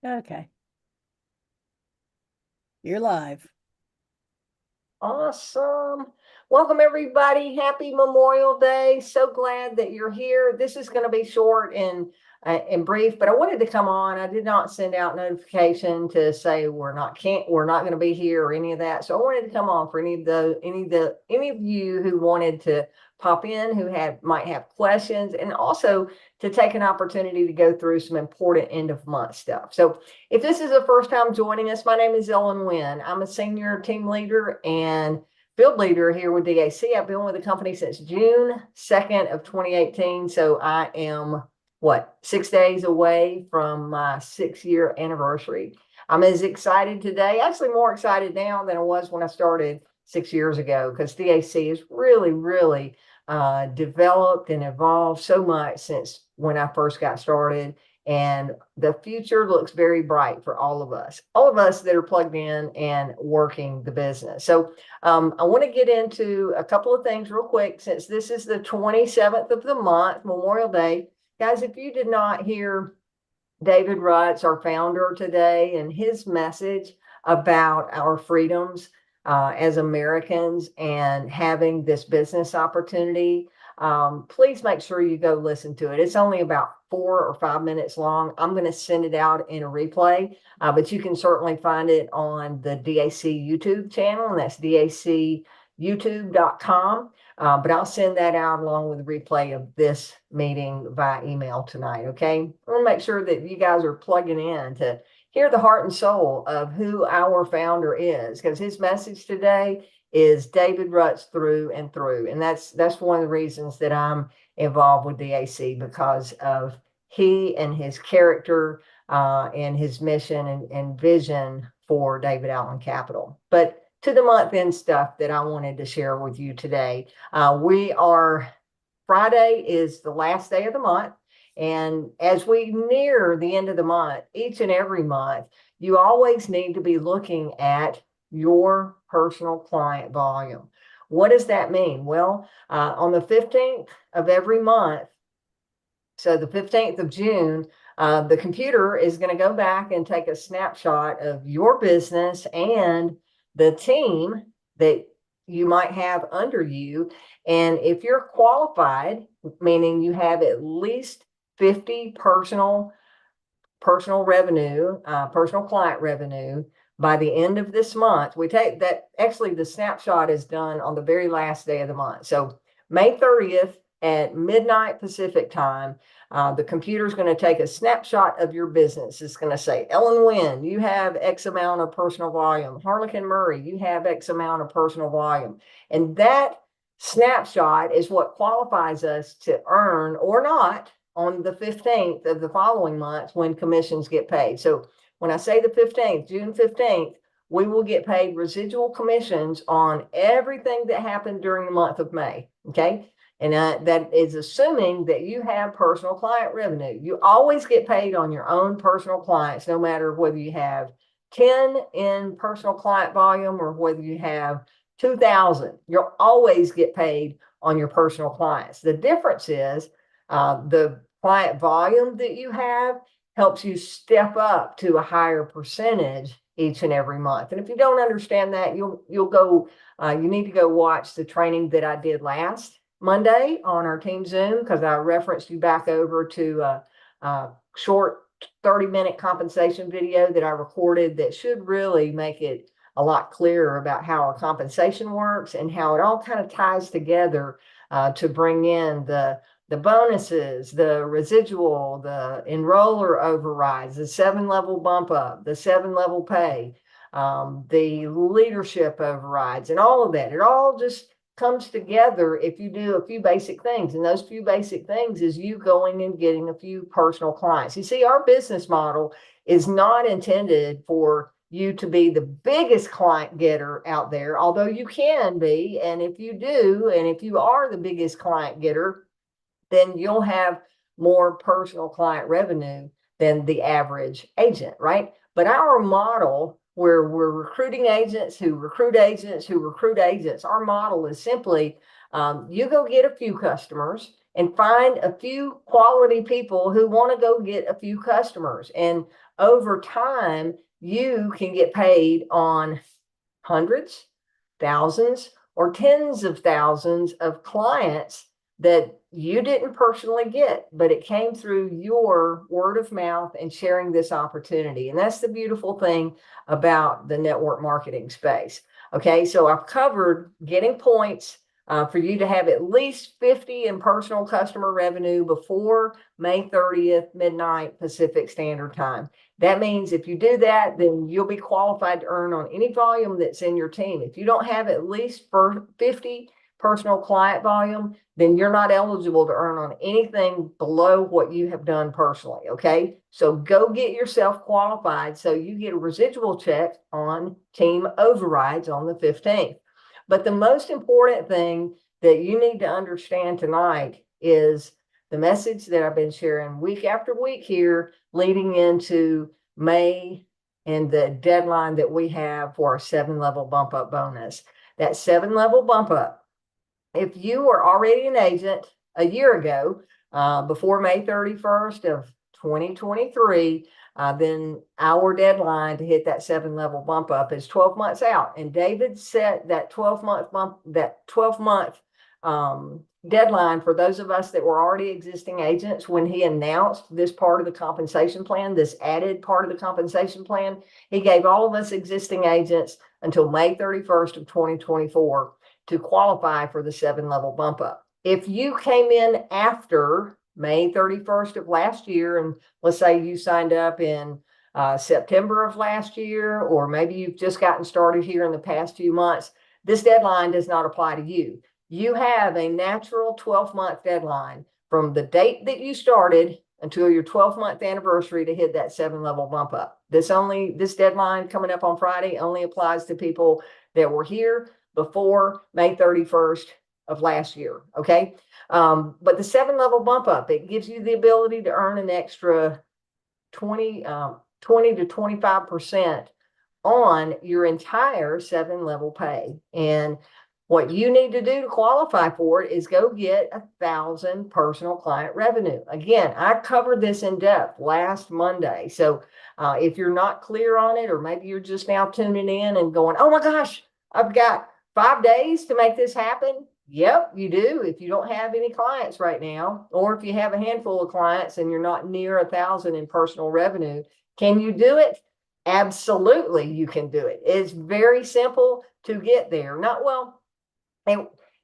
Okay. You're live. Awesome. Welcome, everybody. Happy Memorial Day. So glad that you're here. This is going to be short and brief, but I wanted to come on. I did not send out notification to say we're not going to be here or any of that. So I wanted to come on for any of you who wanted to pop in, who might have questions, and also to take an opportunity to go through some important end of month stuff. So if this is the first time joining us, my name is Winn. I'm a senior team leader and field leader here with DAC. I've been with the company since June 2nd of 2018. So I am 6 days away from my 6-year anniversary. I'm as excited today, actually more excited now than I was when I started 6 years ago, because DAC has really developed and evolved so much since when I first got started. And the future looks very bright for all of us that are plugged in and working the business. So I want to get into a couple of things real quick, since this is the 27th of the month, Memorial Day. Guys, if you did not hear David Rutz, our founder, today, and his message about our freedoms as Americans and having this business opportunity, please make sure you go listen to it. It's only about 4 or 5 minutes long. I'm going to send it out in a replay, but you can certainly find it on the DAC YouTube channel, and that's dacyoutube.com. But I'll send that out along with a replay of this meeting via email tonight. Okay. I want to make sure that you guys are plugging in to hear the heart and soul of who our founder is, because his message today is David Rutz through and through. And that's one of the reasons that I'm involved with DAC, because of he and his character and his mission and vision for David Allen Capital. But to the month end stuff that I wanted to share with you today. Friday is the last day of the month. And as we near the end of the month, each and every month, you always need to be looking at your personal client volume. What does that mean? Well, on the 15th of every month, so the 15th of June, the computer is going to go back and take a snapshot of your business and the team that you might have under you. And if you're qualified, meaning you have at least 50 personal revenue, personal client revenue by the end of this month, we take that. Actually, the snapshot is done on the very last day of the month. So May 30th at midnight Pacific time, the computer is going to take a snapshot of your business. It's going to say, Ellen Winn, you have X amount of personal volume. Harlequin Murray, you have X amount of personal volume. And that snapshot is what qualifies us to earn or not on the 15th of the following month when commissions get paid. So when I say the 15th, June 15th, we will get paid residual commissions on everything that happened during the month of May. Okay. And that is assuming that you have personal client revenue. You always get paid on your own personal clients, no matter whether you have 10 in personal client volume or whether you have 2,000. You'll always get paid on your personal clients. The difference is the client volume that you have helps you step up to a higher percentage each and every month. And if you don't understand that, you need to go watch the training that I did last Monday on our team Zoom, because I referenced you back over to a short 30-minute compensation video that I recorded that should really make it a lot clearer about how our compensation works and how it all kind of ties together to bring in the bonuses, the residual, the enroller overrides, the 7-level bump up, the 7-level pay, the leadership overrides, and all of that. It all just comes together if you do a few basic things. And those few basic things is you going and getting a few personal clients. You see, our business model is not intended for you to be the biggest client getter out there, although you can be. And if you do, and if you are the biggest client getter, then you'll have more personal client revenue than the average agent, right? But our model, where we're recruiting agents who recruit agents who recruit agents, our model is simply you go get a few customers, and find a few quality people who want to go get a few customers. And over time, you can get paid on hundreds, thousands, or tens of thousands of clients that you didn't personally get, but it came through your word of mouth and sharing this opportunity. And that's the beautiful thing about the network marketing space. Okay, so I've covered getting points for you to have at least 50 in personal customer revenue before May 30th, midnight Pacific Standard Time. That means if you do that, then you'll be qualified to earn on any volume that's in your team. If you don't have at least 50 personal client volume, then you're not eligible to earn on anything below what you have done personally. Okay, so go get yourself qualified so you get a residual check on team overrides on the 15th. But the most important thing that you need to understand tonight is the message that I've been sharing week after week here leading into May and the deadline that we have for our 7-level bump up bonus. That 7-level bump up, if you were already an agent a year ago, before May 31st of 2023, then our deadline to hit that 7-level bump up is 12 months out. And David set that 12-month deadline for those of us that were already existing agents when he announced this part of the compensation plan, this added part of the compensation plan. He gave all of us existing agents until May 31st of 2024 to qualify for the 7-level bump up. If you came in after May 31st of last year, and let's say you signed up in September of last year, or maybe you've just gotten started here in the past few months, this deadline does not apply to you. You have a natural 12-month deadline from the date that you started until your 12-month anniversary to hit that 7-level bump up. This deadline coming up on Friday only applies to people that were here before May 31st of last year. Okay. But the 7-level bump up, it gives you the ability to earn an extra 20 to 25% on your entire 7-level pay. And what you need to do to qualify for it is go get 1,000 personal client revenue. Again, I covered this in depth last Monday. So if you're not clear on it, or maybe you're just now tuning in and going, oh my gosh, I've got 5 days to make this happen. Yep, you do. If you don't have any clients right now, or if you have a handful of clients and you're not near 1,000 in personal revenue, can you do it? Absolutely, you can do it. It's very simple to get there.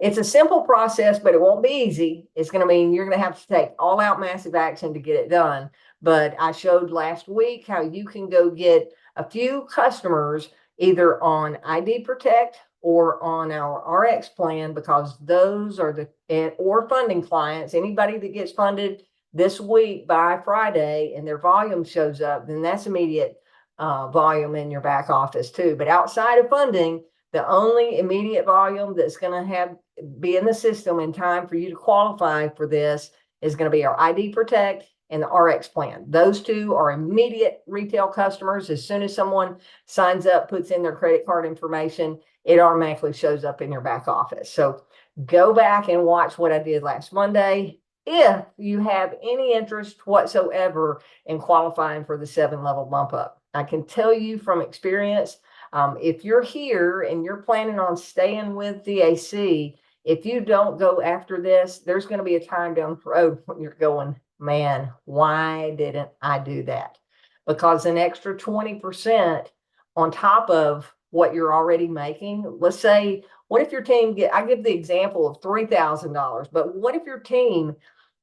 It's a simple process, but it won't be easy. It's going to mean you're going to have to take all out massive action to get it done. But I showed last week how you can go get a few customers either on ID Protect or on our RX plan, because those are or funding clients. Anybody that gets funded this week by Friday and their volume shows up, then that's immediate volume in your back office too. But outside of funding, the only immediate volume that's going to be in the system in time for you to qualify for this is going to be our ID Protect and the RX plan. Those two are immediate retail customers. As soon as someone signs up, puts in their credit card information, it automatically shows up in your back office. So go back and watch what I did last Monday if you have any interest whatsoever in qualifying for the 7-level bump up. I can tell you from experience, if you're here and you're planning on staying with DAC, if you don't go after this, there's going to be a time down the road when you're going, man, why didn't I do that? Because an extra 20% on top of what you're already making, let's say, what if your team I give the example of $3,000, but what if your team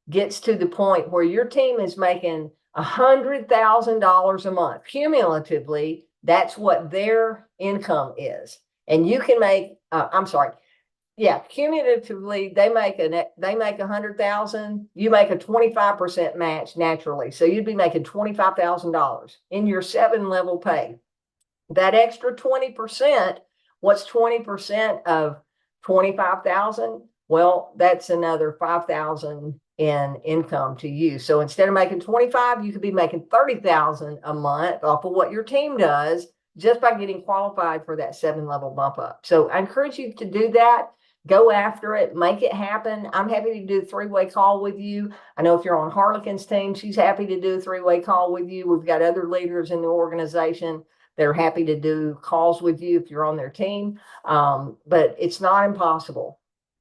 gets to the point where your team is making $100,000 a month cumulatively? That's what their income is. And you can make, cumulatively, they make 100,000, you make a 25% match naturally. So you'd be making $25,000 in your 7-level pay. That extra 20%, what's 20% of 25,000? Well, that's another 5,000 in income to you. So instead of making 25, you could be making 30,000 a month off of what your team does just by getting qualified for that 7-level bump up. So I encourage you to do that. go after it, make it happen. I'm happy to do a 3-way call with you. I know if you're on Harlequin's team, she's happy to do a 3-way call with you. We've got other leaders in the organization that are happy to do calls with you if you're on their team. But it's not impossible.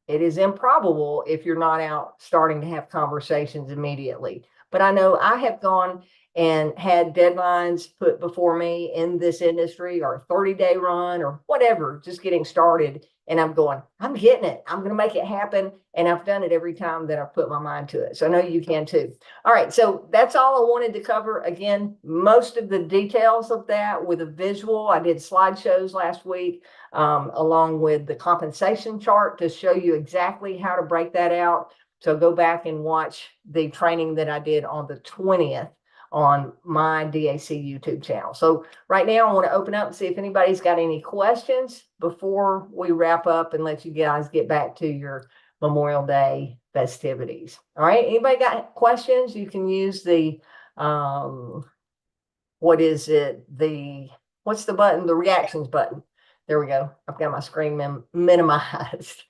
It is improbable if you're not out starting to have conversations immediately. But I know I have gone and had deadlines put before me in this industry, or a 30-day run or whatever, just getting started. And I'm going, I'm hitting it. I'm going to make it happen. And I've done it every time that I've put my mind to it. So I know you can too. All right. So that's all I wanted to cover. Again, most of the details of that with a visual. I did slideshows last week, along with the compensation chart to show you exactly how to break that out. So go back and watch the training that I did on the 20th on my DAC YouTube channel. So right now I want to open up and see if anybody's got any questions before we wrap up and let you guys get back to your Memorial Day festivities. All right. Anybody got questions? You can use the, what is it? What's the button? The reactions button. There we go. I've got my screen minimized.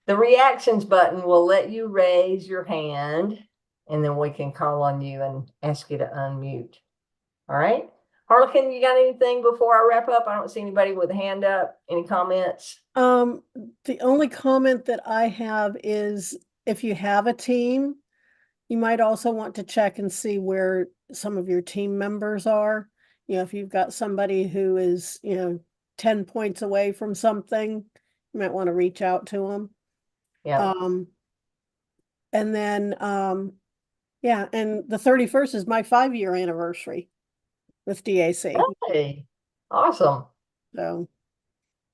The reactions button will let you raise your hand, and then we can call on you and ask you to unmute. All right. Harlequin, you got anything before I wrap up? I don't see anybody with a hand up. Any comments? The only comment that I have is if you have a team, you might also want to check and see where some of your team members are. If you've got somebody who is, 10 points away from something, you might want to reach out to them. Yeah. And then, yeah, and the 31st is my 5-year anniversary with DAC. Hey, awesome. So,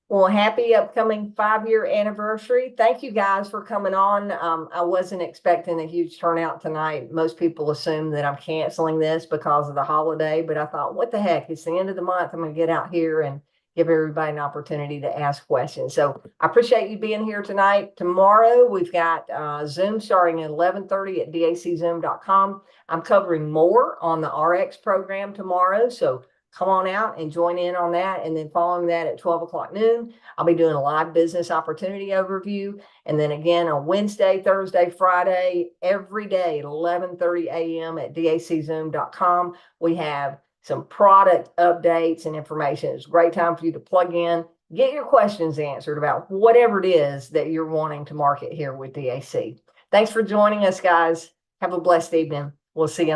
well, happy upcoming 5-year anniversary. Thank you guys for coming on. I wasn't expecting a huge turnout tonight. Most people assume that I'm canceling this because of the holiday, but I thought, what the heck? It's the end of the month. I'm going to get out here and give everybody an opportunity to ask questions. So I appreciate you being here tonight. Tomorrow, we've got Zoom starting at 11:30 at daczoom.com. I'm covering more on the RX program tomorrow. So come on out and join in on that. And then following that at 12 o'clock noon, I'll be doing a live business opportunity overview. And then again on Wednesday, Thursday, Friday, every day at 11:30 a.m. at daczoom.com, we have some product updates and information. It's a great time for you to plug in, get your questions answered about whatever it is that you're wanting to market here with DAC. Thanks for joining us, guys. Have a blessed evening. We'll see you on